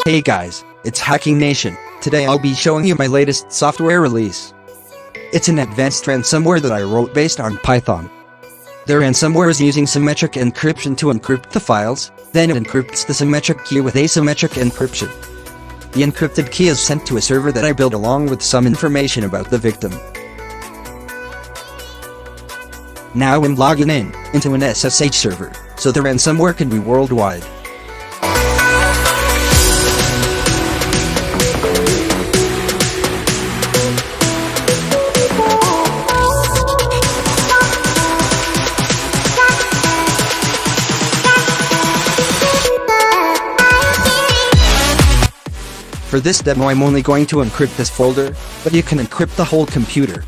Hey guys, it's Hacking Nation. Today I'll be showing you my latest software release. It's an advanced ransomware that I wrote based on Python. The ransomware is using symmetric encryption to encrypt the files, then it encrypts the symmetric key with asymmetric encryption. The encrypted key is sent to a server that I built along with some information about the victim. Now I'm logging into an SSH server, so the ransomware can be worldwide. For this demo I'm only going to encrypt this folder, but you can encrypt the whole computer.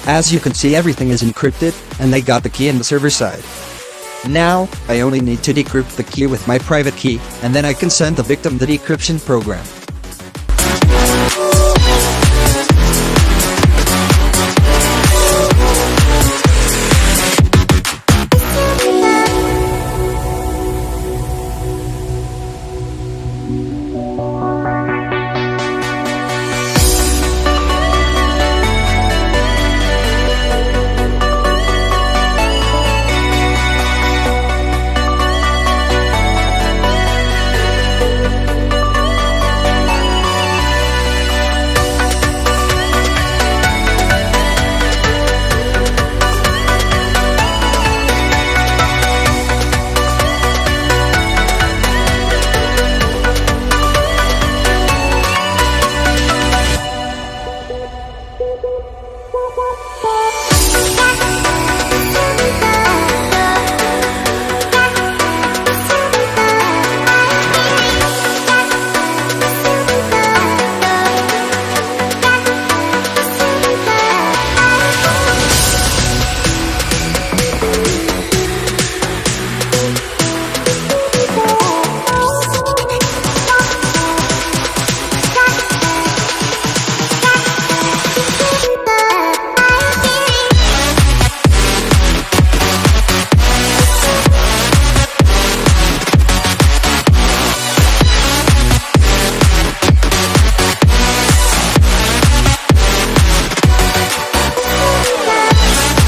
As you can see, everything is encrypted, and I got the key in the server side. Now, I only need to decrypt the key with my private key, and then I can send the victim the decryption program.